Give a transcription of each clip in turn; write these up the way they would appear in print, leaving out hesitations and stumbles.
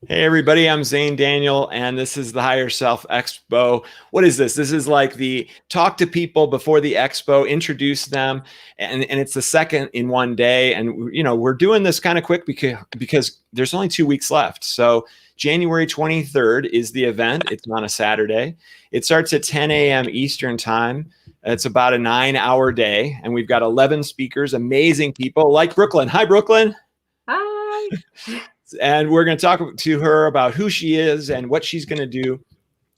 Hey everybody, I'm Zane Daniel, and this is the Higher Self Expo. What is this? This is like the talk to people before the expo, introduce them, and it's the second in one day. And we're doing this kind of quick because there's only 2 weeks left. So January 23rd is the event. It's on a Saturday. It starts at 10 a.m. Eastern time. It's about a 9-hour day, and we've got 11 speakers, amazing people like Brooklyn. Hi, Brooklyn. Hi. And we're going to talk to her about who she is and what she's going to do.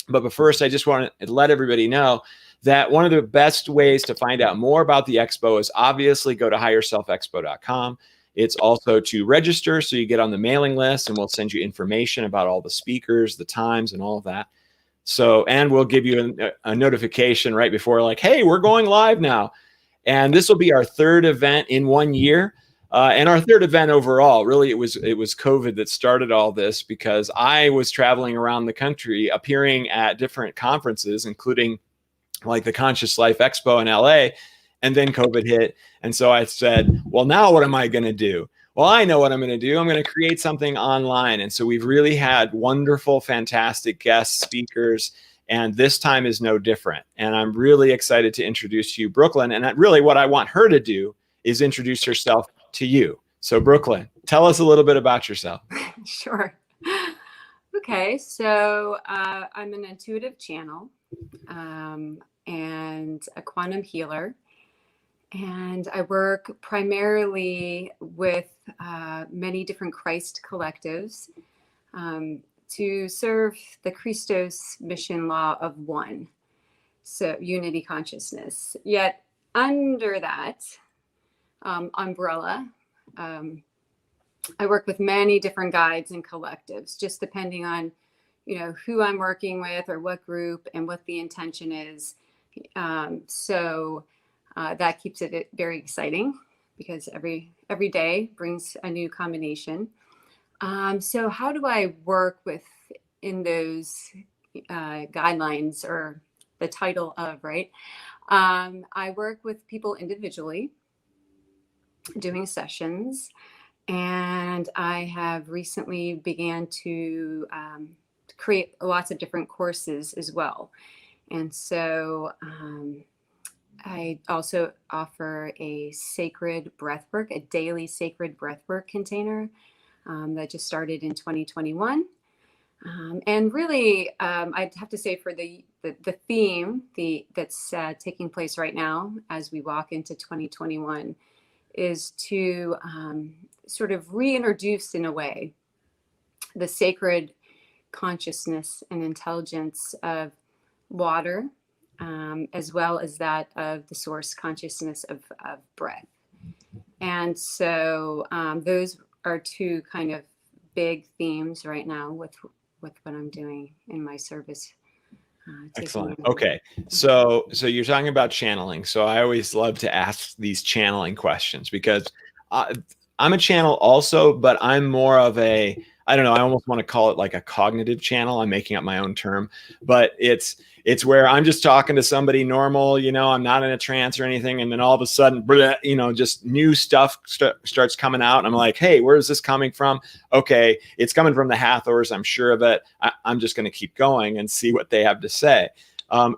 But first, I just want to let everybody know that one of the best ways to find out more about the expo is obviously go to higherselfexpo.com. It's also to register so you get on the mailing list, and we'll send you information about all the speakers, the times, and all of that. So, and we'll give you a notification right before, like, hey, we're going live now. And this will be our third event in 1 year. And our third event overall. Really, it was COVID that started all this, because I was traveling around the country appearing at different conferences, including like the Conscious Life Expo in LA, and then COVID hit. And so I said, well, now what am I going to do? Well, I know what I'm going to do. I'm going to create something online. And so we've really had wonderful, fantastic guest speakers. And this time is no different. And I'm really excited to introduce you, Brooklyn. And really what I want her to do is introduce herself to you. So Brooklyn, tell us a little bit about yourself. Sure. Okay, so I'm an intuitive channel and a quantum healer. And I work primarily with many different Christ collectives to serve the Christos mission law of one, so unity consciousness. Yet under that umbrella, I work with many different guides and collectives, just depending on, who I'm working with or what group and what the intention is. So that keeps it very exciting, because every day brings a new combination. So how do I work in those guidelines, or the title of, right? I work with people individually, doing sessions, and I have recently began to create lots of different courses as well. And so I also offer a sacred breathwork, a daily sacred breathwork container that just started in 2021. And really, I'd have to say, for the theme that's taking place right now as we walk into 2021, is to sort of reintroduce, in a way, the sacred consciousness and intelligence of water, as well as that of the source consciousness of breath. And so those are two kind of big themes right now with what I'm doing in my service. Excellent. Okay. So you're talking about channeling. So I always love to ask these channeling questions, because I'm a channel also, but I'm more of a, I don't know, I almost want to call it like a cognitive channel. I'm making up my own term, but it's where I'm just talking to somebody normal, I'm not in a trance or anything. And then all of a sudden, just new stuff starts coming out. And I'm like, hey, where is this coming from? Okay, it's coming from the Hathors, I'm sure of it. I'm just going to keep going and see what they have to say.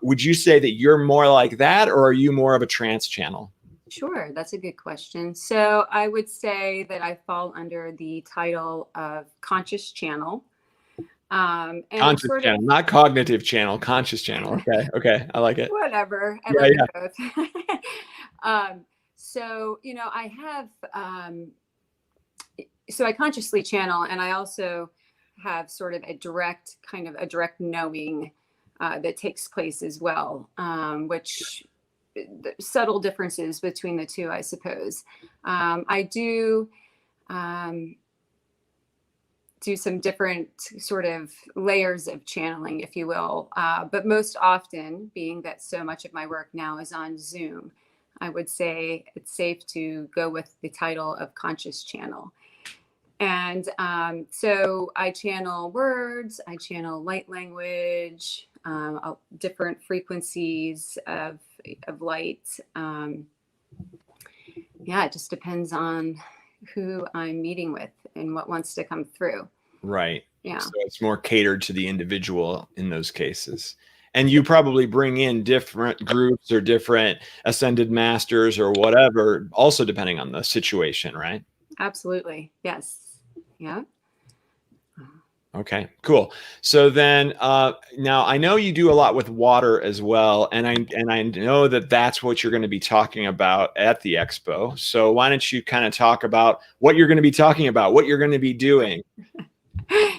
Would you say that you're more like that, or are you more of a trance channel? Sure, that's a good question. So I would say that I fall under the title of conscious channel. And conscious channel, not cognitive channel, conscious channel. Okay, I like it. Whatever, I like it both. So I have, so I consciously channel, and I also have sort of a direct knowing that takes place as well, which subtle differences between the two, I suppose. I do some different sort of layers of channeling, if you will. But most often, being that so much of my work now is on Zoom, I would say it's safe to go with the title of conscious channel. And so I channel words, I channel light language, different frequencies of light. It just depends on who I'm meeting with and what wants to come through. Right. Yeah. So it's more catered to the individual in those cases. And you probably bring in different groups or different ascended masters or whatever, also depending on the situation, right? Absolutely. Yes. Yeah. Okay, cool. So then, now I know you do a lot with water as well, and I know that that's what you're going to be talking about at the expo. So why don't you kind of talk about what you're going to be talking about, what you're going to be doing?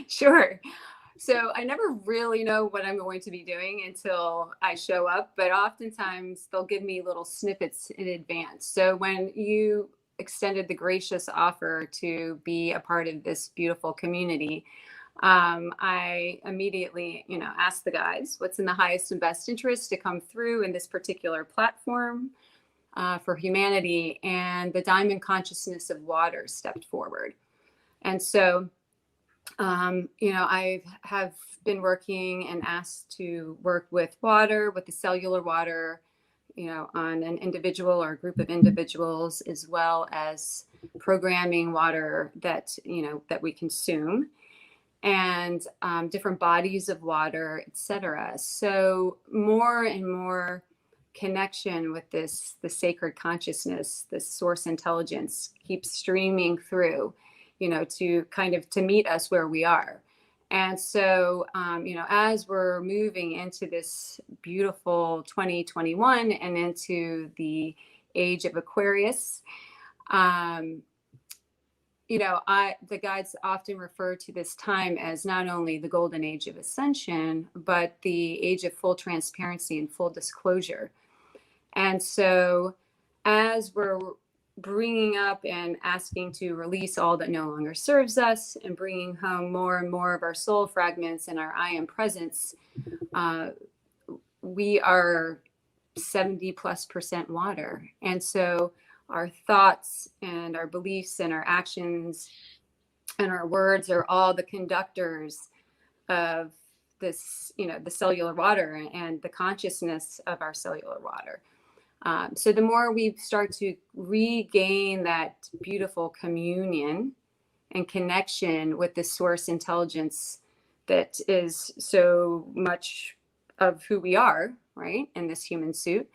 Sure. So I never really know what I'm going to be doing until I show up, but oftentimes they'll give me little snippets in advance. So when you extended the gracious offer to be a part of this beautiful community, I immediately, asked the guys what's in the highest and best interest to come through in this particular platform for humanity, and the diamond consciousness of water stepped forward. And so I have been working and asked to work with water, with the cellular water, on an individual or a group of individuals, as well as programming water that we consume, and different bodies of water, etc. So more and more connection with the sacred consciousness, this source intelligence keeps streaming through, to meet us where we are. And so, as we're moving into this beautiful 2021 and into the age of Aquarius, the guides often refer to this time as not only the golden age of ascension, but the age of full transparency and full disclosure. And so, as we're bringing up and asking to release all that no longer serves us and bringing home more and more of our soul fragments and our I am presence, we are 70+% water. And so our thoughts and our beliefs and our actions and our words are all the conductors of this, the cellular water and the consciousness of our cellular water. So the more we start to regain that beautiful communion and connection with the source intelligence that is so much of who we are, right, in this human suit,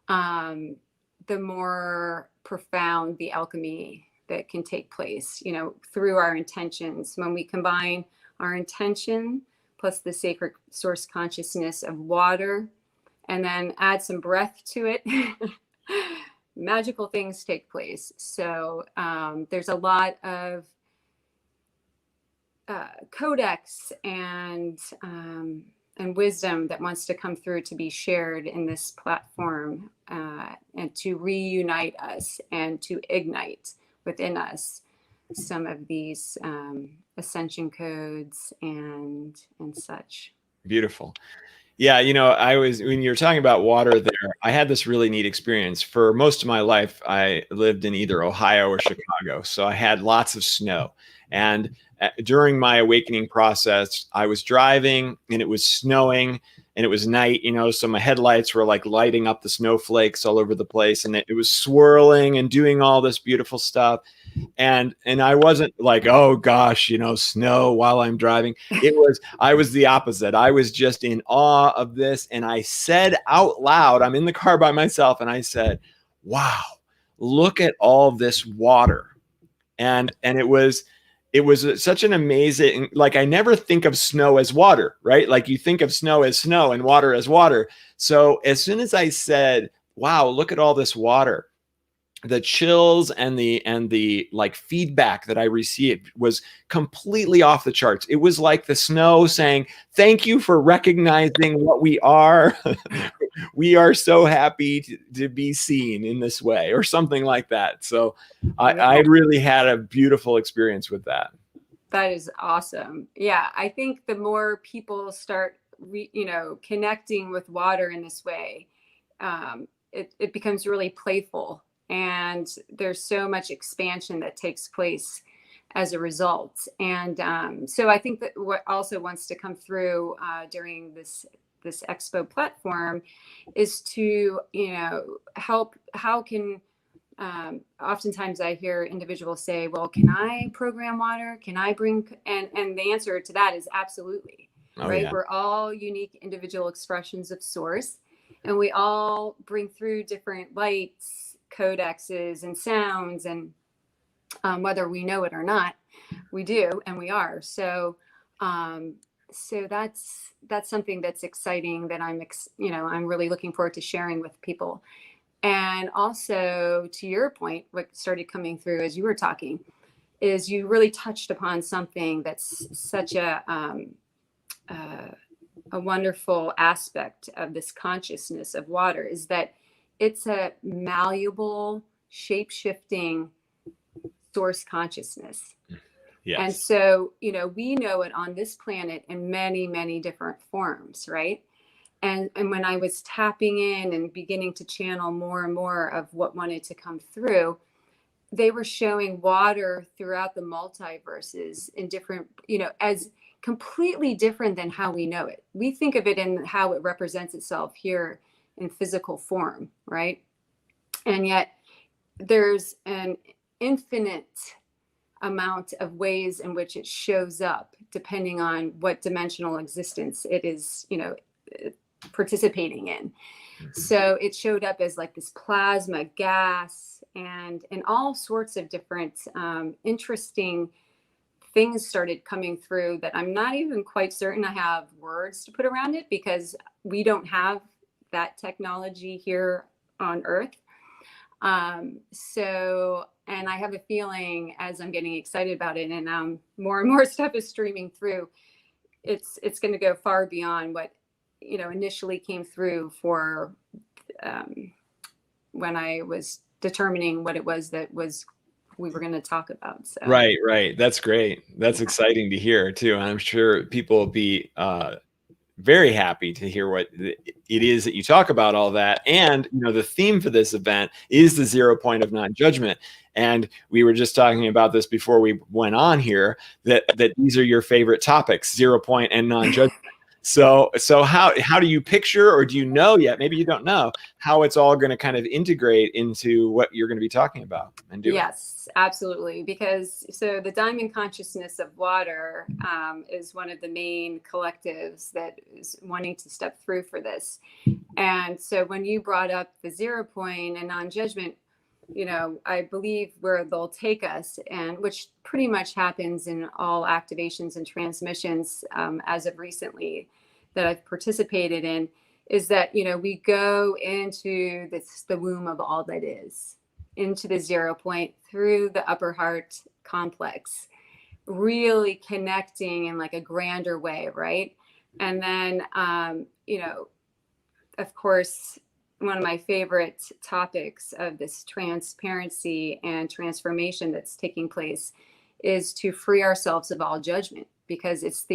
the more profound the alchemy that can take place, through our intentions. When we combine our intention plus the sacred source consciousness of water, and then add some breath to it, magical things take place. So there's a lot of codex and wisdom that wants to come through to be shared in this platform, and to reunite us and to ignite within us some of these ascension codes and such. Beautiful. Yeah, when you were talking about water there, I had this really neat experience. For most of my life, I lived in either Ohio or Chicago. So I had lots of snow. And during my awakening process, I was driving and it was snowing and it was night, so my headlights were like lighting up the snowflakes all over the place. And it was swirling and doing all this beautiful stuff. And I wasn't like, oh gosh, snow while I'm driving. I was the opposite. I was just in awe of this. And I said out loud, I'm in the car by myself, and I said, wow, look at all this water. And it was such an amazing, like, I never think of snow as water, right? Like, you think of snow as snow and water as water. So as soon as I said, wow, look at all this water, the chills and the like feedback that I received was completely off the charts. It was like the snow saying, thank you for recognizing what we are. We are so happy to be seen in this way, or something like that. So I really had a beautiful experience with that. That is awesome. Yeah. I think the more people start, connecting with water in this way, it becomes really playful. And there's so much expansion that takes place as a result. And so I think that what also wants to come through during this expo platform is to, help, how can Oftentimes I hear individuals say, well, can I program water? Can I bring, and the answer to that is absolutely, right? Yeah. We're all unique individual expressions of source, and we all bring through different lights, codexes, and sounds, and whether we know it or not, we do, and we are. So, so that's something that's exciting that I'm really looking forward to sharing with people. And also, to your point, what started coming through as you were talking is you really touched upon something that's such a wonderful aspect of this consciousness of water, is that it's a malleable, shape-shifting source consciousness. Yes. And so, we know it on this planet in many, many different forms, right? And when I was tapping in and beginning to channel more and more of what wanted to come through, they were showing water throughout the multiverses in different, as completely different than how we know it. We think of it in how it represents itself here in physical form, right? And yet there's an infinite amount of ways in which it shows up depending on what dimensional existence it is, participating in. So it showed up as like this plasma, gas, and all sorts of different interesting things started coming through that I'm not even quite certain I have words to put around it, because we don't have that technology here on Earth. And I have a feeling, as I'm getting excited about it and more and more stuff is streaming through, it's going to go far beyond what initially came through for when I was determining what it was that we were going to talk about. So. Right. That's great. That's exciting to hear too. And I'm sure people will be very happy to hear what it is that you talk about, all that. And, the theme for this event is the 0 point of non-judgment. And we were just talking about this before we went on here, that these are your favorite topics, 0 point and non-judgment. So how do you picture, or do you know yet, maybe you don't know, how it's all going to kind of integrate into what you're going to be talking about and doing? Yes, absolutely. Because so the Diamond Consciousness of Water is one of the main collectives that is wanting to step through for this. And so when you brought up the 0 point and non-judgment, I believe where they'll take us, and which pretty much happens in all activations and transmissions as of recently that I've participated in, is that, we go into the womb of all that is, into the 0 point through the upper heart complex, really connecting in like a grander way, right? And then, of course, one of my favorite topics of this transparency and transformation that's taking place is to free ourselves of all judgment, because it's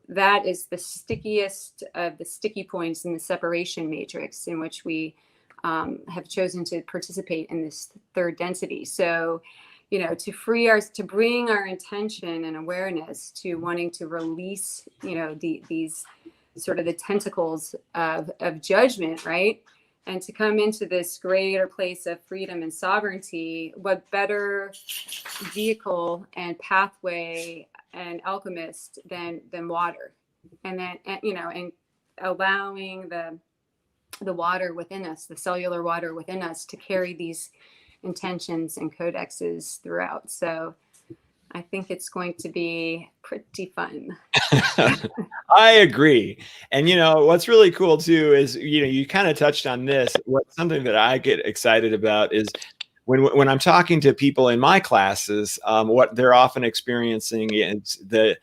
that is the stickiest of the sticky points in the separation matrix in which we have chosen to participate in this third density. So, to bring our intention and awareness to wanting to release, these sort of the tentacles of judgment, right? And to come into this greater place of freedom and sovereignty, what better vehicle and pathway and alchemist than water? And then, and allowing the water within us, the cellular water within us, to carry these intentions and codexes throughout. So I think it's going to be pretty fun. I agree. And, what's really cool too is, you kind of touched on this. Something that I get excited about is when I'm talking to people in my classes, what they're often experiencing is the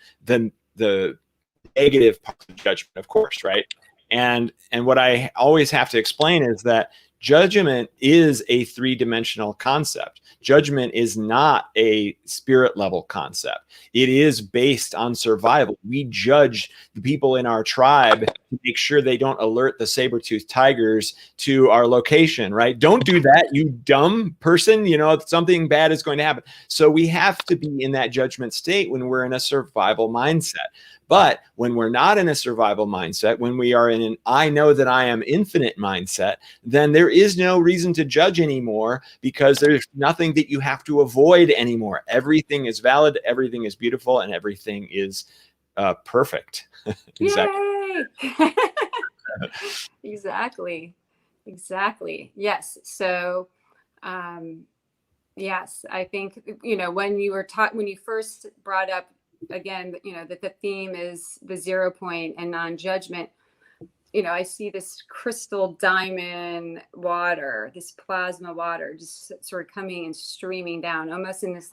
negative parts of judgment, of course, right? And what I always have to explain is that judgment is a 3-dimensional concept. Judgment is not a spirit level concept. It is based on survival. We judge the people in our tribe to make sure they don't alert the saber-toothed tigers to our location, right? Don't do that, you dumb person. Something bad is going to happen. So we have to be in that judgment state when we're in a survival mindset. But when we're not in a survival mindset, when we are in an I know that I am infinite mindset, then there is no reason to judge anymore, because there's nothing that you have to avoid anymore. Everything is valid, everything is beautiful, and everything is perfect. Exactly. Yay! Exactly. Yes. So, yes, I think, when you first brought up again, that the theme is the 0 point and non-judgment, I see this crystal diamond water, this plasma water, just sort of coming and streaming down, almost in this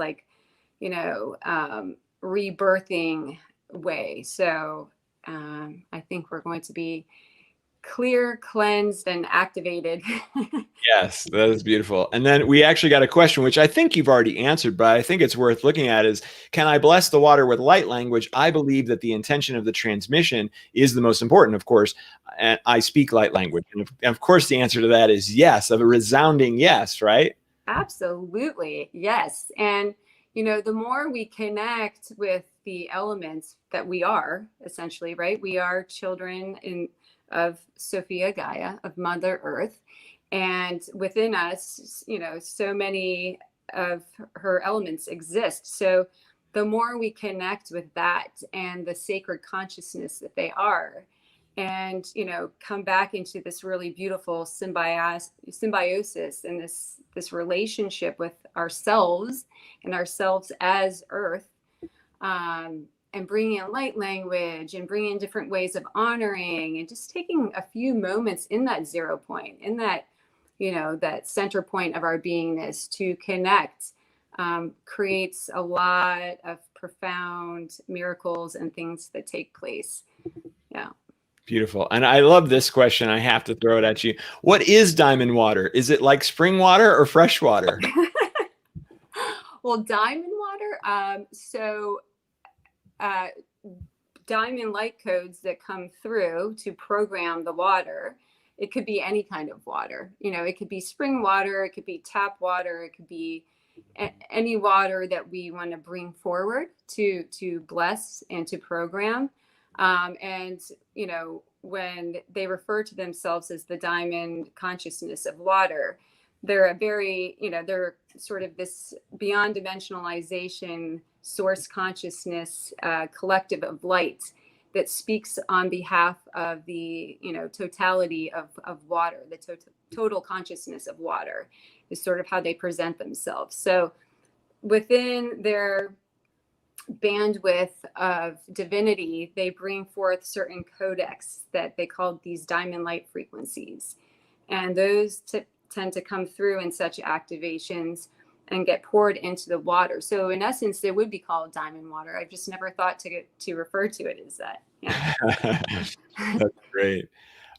rebirthing way. So I think we're going to be clear, cleansed, and activated. Yes, that is beautiful. And then we actually got a question, which I think you've already answered, but I think it's worth looking at, is, can I bless the water with light language? I believe that the intention of the transmission is the most important, of course, and I speak light language. And of course, the answer to that is yes, a resounding yes, right? Absolutely. Yes. And, the more we connect with the elements that we are, essentially, right? We are children of Sophia Gaia, of Mother Earth. And within us, so many of her elements exist. So the more we connect with that and the sacred consciousness that they are, and come back into this really beautiful symbiosis and this relationship with ourselves and ourselves as Earth, and bringing in light language and bringing in different ways of honoring, and just taking a few moments in that 0 point, in that that center point of our beingness to connect, creates a lot of profound miracles and things that take place. Yeah. Beautiful. And I love this question. I have to throw it at you. What is diamond water? Is it like spring water or fresh water? Well, diamond water. Diamond light codes that come through to program the water. It could be any kind of water. It could be spring water. It could be tap water. It could be any water that we want to bring forward to bless and to program. And, when they refer to themselves as the diamond consciousness of water, they're a very, they're sort of this beyond dimensionalization source consciousness, collective of light that speaks on behalf of the, totality of water, the total consciousness of water is sort of how they present themselves. So within their bandwidth of divinity, they bring forth certain codecs that they call these diamond light frequencies. And those tend to come through in such activations and get poured into the water. So in essence, they would be called diamond water. I've just never thought to refer to it as that. Yeah. That's great.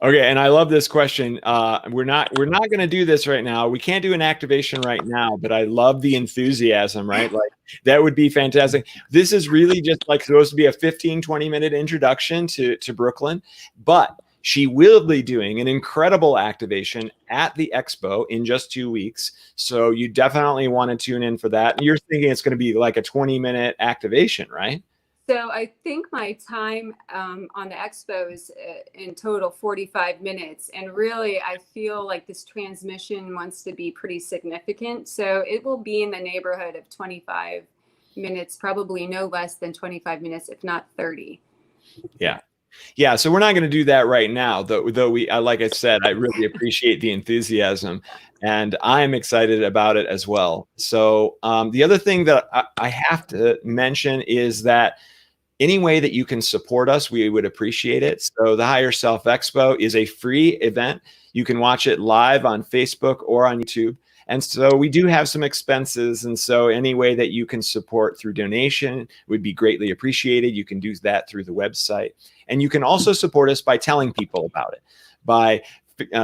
Okay, and I love this question. We're not going to do this right now. We can't do an activation right now, but I love the enthusiasm, right? Like, that would be fantastic. This is really just like supposed to be a 15-20 minute introduction to Brooklin, but she will be doing an incredible activation at the expo in just 2 weeks. So you definitely want to tune in for that. And you're thinking it's going to be like a 20-minute activation, right? So I think my time on the expo is in total 45 minutes. And really, I feel like this transmission wants to be pretty significant. So it will be in the neighborhood of 25 minutes, probably no less than 25 minutes, if not 30. Yeah. Yeah, so we're not going to do that right now, though we, like I said, I really appreciate the enthusiasm, and I'm excited about it as well. So the other thing that I have to mention is that any way that you can support us, we would appreciate it. So the Higher Self Expo is a free event. You can watch it live on Facebook or on YouTube. And so we do have some expenses. And so any way that you can support through donation would be greatly appreciated. You can do that through the website. And you can also support us by telling people about it, by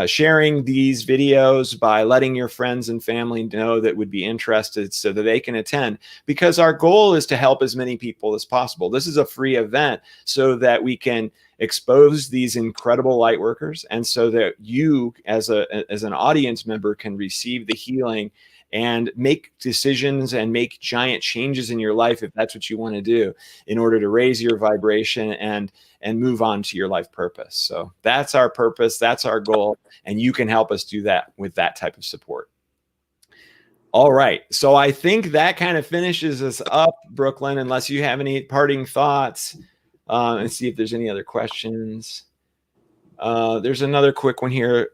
sharing these videos, by letting your friends and family know that would be interested so that they can attend, because our goal is to help as many people as possible. This is a free event so that we can expose these incredible light workers, and so that you as an audience member can receive the healing and make decisions and make giant changes in your life if that's what you want to do, in order to raise your vibration and move on to your life purpose. So that's our purpose, that's our goal, and you can help us do that with that type of support. All right, so I think that kind of finishes us up, Brooklyn, unless you have any parting thoughts. And see if there's any other questions. There's another quick one here.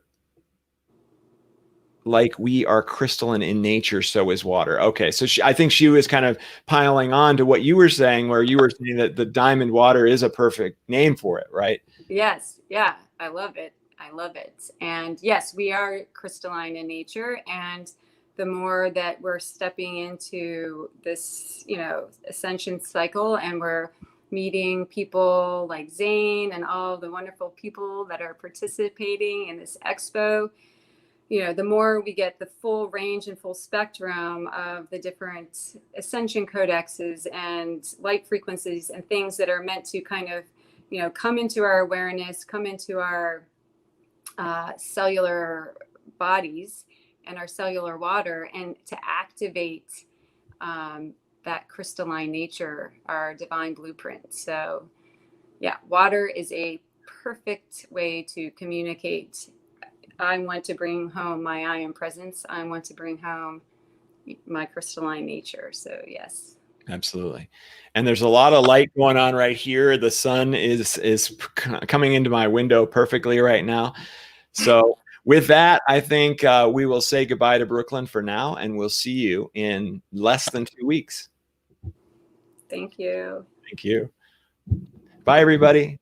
Like, we are crystalline in nature, so is water. Okay, so I think she was kind of piling on to what you were saying, where you were saying that the diamond water is a perfect name for it, right? Yes. Yeah. I love it. I love it. And yes, we are crystalline in nature. And the more that we're stepping into this, you know, ascension cycle, and we're meeting people like Zane and all the wonderful people that are participating in this expo, you know, the more we get the full range and full spectrum of the different ascension codexes and light frequencies and things that are meant to kind of, you know, come into our awareness, come into our cellular bodies and our cellular water, and to activate that crystalline nature, our divine blueprint. So yeah, water is a perfect way to communicate. I want to bring home my I am presence. I want to bring home my crystalline nature. So yes. Absolutely. And there's a lot of light going on right here. The sun is coming into my window perfectly right now. So with that, I think we will say goodbye to Brooklyn for now, and we'll see you in less than 2 weeks. Thank you. Thank you. Bye, everybody.